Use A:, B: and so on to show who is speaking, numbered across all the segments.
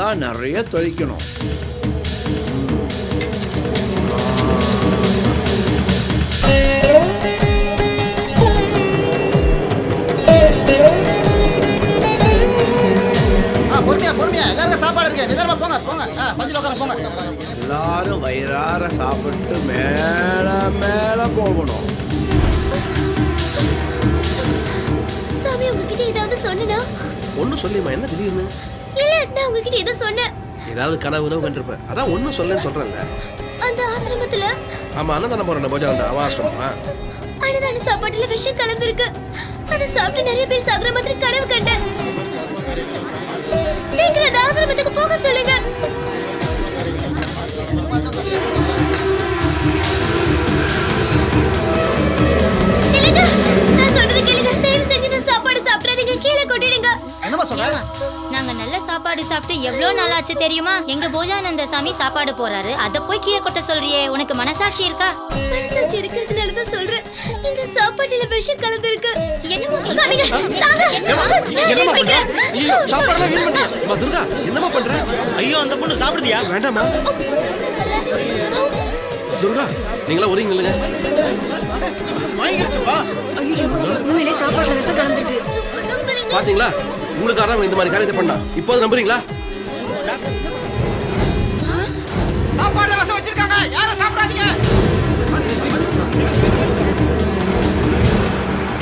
A: தான் நிறைய தொழிக்கணும்.
B: பொறுமையா எல்லாருக்கும் சாப்பாடு இருக்கு. நிதானமா போங்க போங்க. பந்தில உட்கார போங்க.
A: எல்லாரும் வயிறார சாப்பிட்டு மேல மேல போகணும்.
C: சாமி உங்ககிட்ட ஏதாவது சொன்னனா?
D: ஒன்னும் சொல்லிமா, என்ன திடீர்னு?
C: இல்ல நான் உங்ககிட்ட ஏதோ சொன்னேன்.
D: ஏதாவது கனவு கண்டிருப்ப. அதான் ஒன்னும் சொல்லன்னு சொல்றேன்ல.
C: அந்த ஆசிரமத்துல
D: ஆமா, அன்னதானம் போறேன் போஜா அந்த ஆசிரமமா.
C: அன்னதான சாப்பாட்டுல விஷம் கலந்துருக்கு. அதை சாப்பிட்டு நிறைய பேர் சாகுற மாதிரி கனவு கண்டேன். சீக்கிரம் அந்த ஆசிரமத்துக்கு போக சொல்லுங்க. கேளுங்க, நான் சொல்றது கேளுங்க. தயவு செஞ்சு இந்த சாப்பாடு சாப்பிடாதீங்க, கீழே கொட்டிடுங்க.
B: என்னமா சொல்ற?
E: நாங்க நல்ல சாப்பாடு சாப்பிட்டு எவ்வளவு நாள் ஆச்சு தெரியுமா? எங்க போஜானந்த சாமி சாப்பாடு போறாரு, அத போய் கீழே கொட்ட சொல்றியே, உனக்கு மனசாட்சி இருக்கா?
C: மனசாட்சி இருக்கிறதுனால தான் சொல்றேன். இந்த சாப்பாட்டுல விஷம் கலந்துருக்கு.
E: என்னமோ சொல்றீங்க?
D: சாப்பாடுலாம் வீண் பண்ணியா? அம்மா துர்கா, என்னமா பண்ற?
F: ஐயோ, அந்த பொண்ணு சாப்பிடுதியா?
D: வேண்டாமா துர்கா, நீங்களா ஒதுங்கி நில்லுங்க.
F: வாங்கிடுச்சுப்பா.
G: உண்மையிலே சாப்பாடுல விஷம் கலந்துருக்கு.
D: பாத்தீங்களா, உங்களுக்காக இந்த மாதிரி காரியத்தை பண்ணா. இப்போ நம்புறீங்களா?
B: சாப்பாடுல விஷம் வச்சிருக்காங்க, யாரும் சாப்பிடாதீங்க.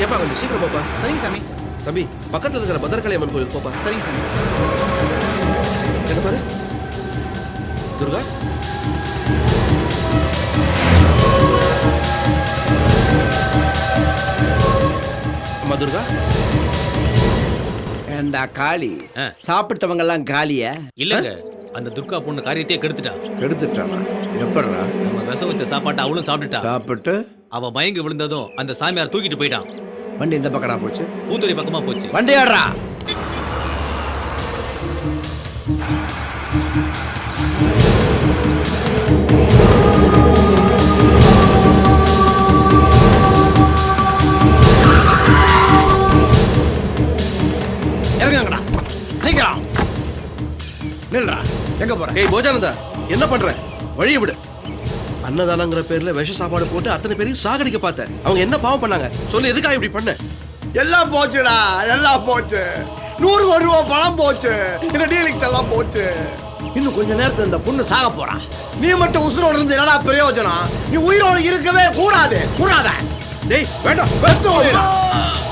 D: ஏப்பா கொஞ்சம் சீக்கிரம் போப்பா.
B: சரிங்க சாமி.
D: தம்பி, பக்கத்துல இருக்கிற பத்ரகாளி அம்மன் கோயில் போப்பா.
B: சரிங்க சாமி.
D: என்ன பாரு துர்கா. அம்மா துர்கா.
A: ஏண்டா காளி, சாப்பிட்டவங்க எல்லாம் காலியா?
F: இல்லங்க, அந்த துர்கா பொண்ணு காரியத்தையே கெடுத்துட்டா.
A: கெடுத்துட்டானா? எப்படா?
F: நம்ம விஷம் வச்ச சாப்பாட்டை அவளும் சாப்பிட்டுட்டா.
A: சாப்பிட்டு
F: அவ மயங்கி விழுந்ததும் அந்த சாமியார் தூக்கிட்டு போயிட்டான்.
A: வண்டி இந்த பக்கடா போச்சு.
F: ஊத்துறை பக்கமா போச்சு.
A: வண்டி ஆடுறா. இறங்குங்கடா சீக்கிரம். நில்றா. எங்க போற?
D: ஏய் போஜானந்தா, என்ன பண்ற? வழியை விடு. அன்னதானங்கிற பேர்ல விஷ சாப்பாடு போட்டு அத்தனை பேரையும் சாகடிக்க பார்த்த. அவங்க என்ன பாவம் பண்ணாங்க சொல்லு, எதுக்காக இப்படி பண்ண?
A: எல்லாம் போச்சுடா, எல்லாம் போச்சு. 100 கோடி ரூபாய் பணம் போச்சு. இந்த டீலிங்ஸ் எல்லாம் போச்சு. இன்னும் கொஞ்ச நேரத்துல இந்த பொண்ணு சாக போறா. நீ மட்டும் உசுரோட இருந்து என்னடா பிரயோஜனம்? நீ உயிரோடு இருக்கவே கூடாது. கூடாத.
D: டேய் வேண்டாம்.
A: வெத்து ஓடிடா.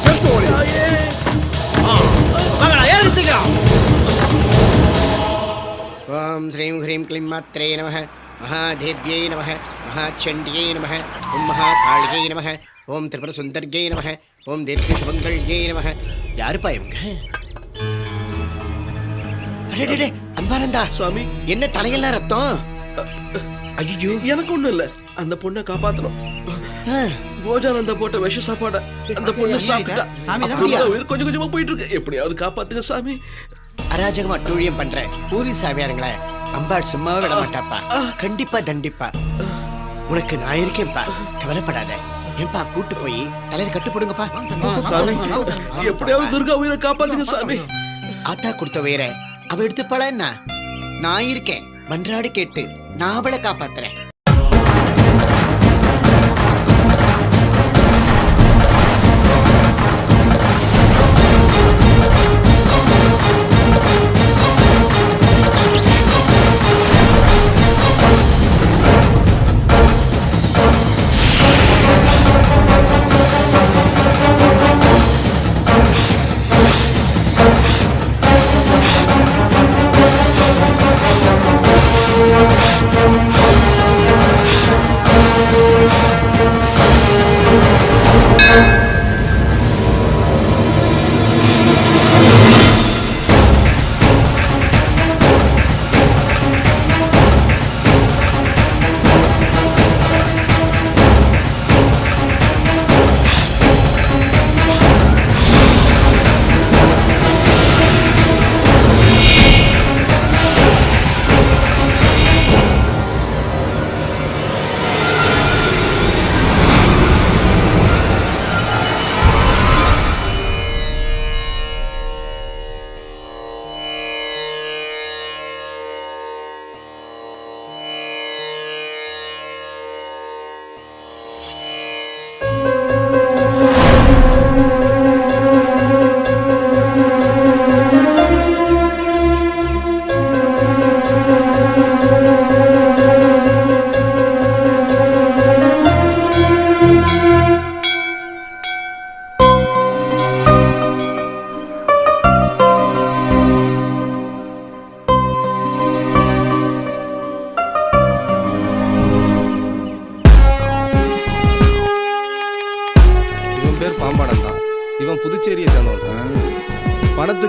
A: செத்து ஓடி. வாங்கடா, ஏறிச்சுக்கலாம்.
B: ஓம் ஸ்ரீம் ஹ்ரீம் க்ளீம் மாத்ரே நமः. மகாதேவ்யை நமः. மகாச்சண்டியை நமः. ஓம் மகாகாளியை நமः. ஓம் திரிபுர சுந்தர்யை நமः. ஓம் தேவ்ய சுபங்கள்யை நமः. யாருப்பா இவங்க? அடடே அன்பானந்தா
D: சாமி,
B: என்ன தலையெல்லாம் ரத்தம்?
D: ஐயோ எனக்கு ஒண்ணும் இல்ல. அந்த பொண்ணை காப்பாத்தணும். போஜானந்தா போட்ட விஷ சாப்பாட அந்த பொண்ணு சாப்பிட்டா.
B: சாமி
D: உயிர் கொஞ்சம் கொஞ்சமா போயிட்டு இருக்கு. எப்படியாவது காப்பாத்துங்க சாமி.
B: அராஜகமா அட்டூழியம் பண்ற பூரி சாமியாருங்களே, அம்பாள் சும்மாவே விட மாட்டாப்பா. கண்டிப்பா தண்டிப்பா. உனக்கு நான் இருக்கேன்ப்பா, கவலைப்படாத. ஏன்பா கூட்டு போய் தலையில கட்டு போடுங்கப்பா.
D: சாமி, எப்படியாவது துர்கா உயிரை காப்பாத்துங்க சாமி.
B: ஆத்தா கொடுத்த உயிரை அவ எடுத்துப்பாளா என்ன? நான் இருக்கேன், மன்றாடி கேட்டு நான் அவளை காப்பாத்துறேன்.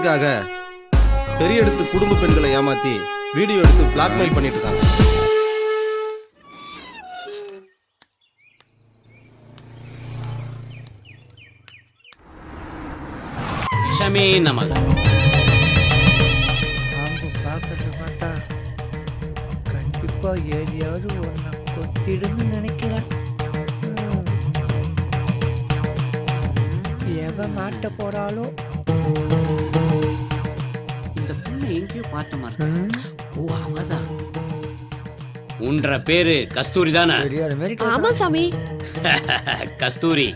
D: பணத்துக்காக பெரிய எடுத்து குடும்ப பெண்களை ஏமாத்தி வீடியோ எடுத்து பிளாக்மெயில் பண்ணிட்டு இருக்காங்க.
B: விஷமே நமக.
H: பாம்பு பார்க்கறத பார்த்தா கண்டிப்பா ஏரியாவது ஒன்றை கொத்திடுன்னு நினைக்கிறேன். எவ மாட்ட போறாளோ?
B: இந்த பொண்ணு எங்கேயோ பார்த்த மாதிரி. ஓ, அவதான். உன்ற பேரு கஸ்தூரி தானே?
H: தெரியாத மாதிரி
G: ஆமா சாமி.
B: கஸ்தூரி,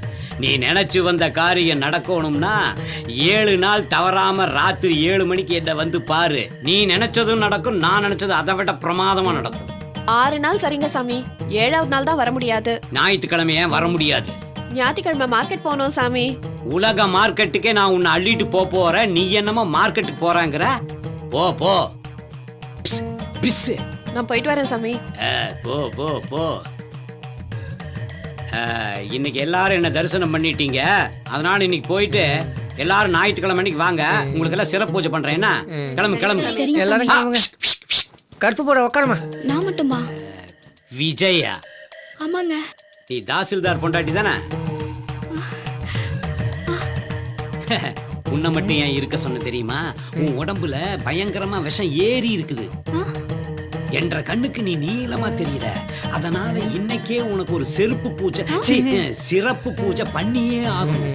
B: நீ நினைச்சு வந்த காரியம் நடக்கணும்னா 7 நாள் தவறாம ராத்திரி 7 மணிக்கு என்ன வந்து பாரு. நீ நினைச்சதும் நடக்கும், நான் நினைச்சது அதை விட பிரமாதமா நடக்கும்.
G: 6 நாள் சரிங்க சாமி. 7வது நாள் தான் வர முடியாது.
B: ஞாயிற்றுக்கிழமை ஏன் வர முடியாது?
G: ஞாயிற்றுக்கிழமை மார்க்கெட் போனோம் சாமி.
B: உலக மார்க்கெட்டுக்கே நான் உன்னை அள்ளிட்டு போறேன், நீ என்னமோ மார்க்கெட்டுக்கு போறாங்கிற? போ போ. பிஸ், பிஸ்.
G: நான் போயிட்டு வரேன் சாமி.
B: போ போ போ. இன்னைக்கு எல்லாரும் என்ன தரிசனம் பண்ணிட்டீங்க, அதனால இன்னைக்கு போயிட்டு எல்லாரும் ஞாயிற்றுக்கிழமை அன்னைக்கு வாங்க. உங்களுக்கு எல்லாம் சிறப்பு பூஜை பண்றேன். என்ன? கிளம்பு கிளம்பு.
H: எல்லாரும் கிளம்புங்க. கருப்பு போட உட்காரமா.
E: நான் மட்டுமா?
B: விஜயா,
E: ஆமாங்க.
B: நீ தாசில்தார் பொண்டாட்டி தானே? உன்னை மட்டும் ஏன் இருக்க சொன்ன தெரியுமா? உன் உடம்புல பயங்கரமா விஷம் ஏறி இருக்குது. என்ற கண்ணுக்கு நீ நீளமா தெரியல, அதனால இன்னைக்கே உனக்கு ஒரு செருப்பு பூஜை, சிறப்பு பூஜை பண்ணியே ஆகும்.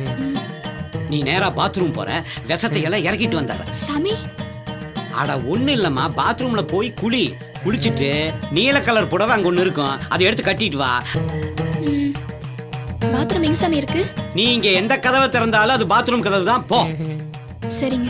B: நீ நேரா பாத்ரூம் போற, விஷத்தை எல்லாம் இறக்கிட்டு வந்துடுற.
E: சாமி,
B: அட ஒண்ணு இல்லம்மா, பாத்ரூம்ல போய் குளிச்சுட்டு நீல கலர் புடவை அங்க ஒண்ணு இருக்கும், அதை எடுத்து கட்டிட்டு வா.
E: பாத்ரூம் எங்க சாமி இருக்கு?
B: நீ இங்க எந்த கதவை திறந்தாலும் அது பாத்ரூம் கதவு தான். போ.
E: சரிங்க.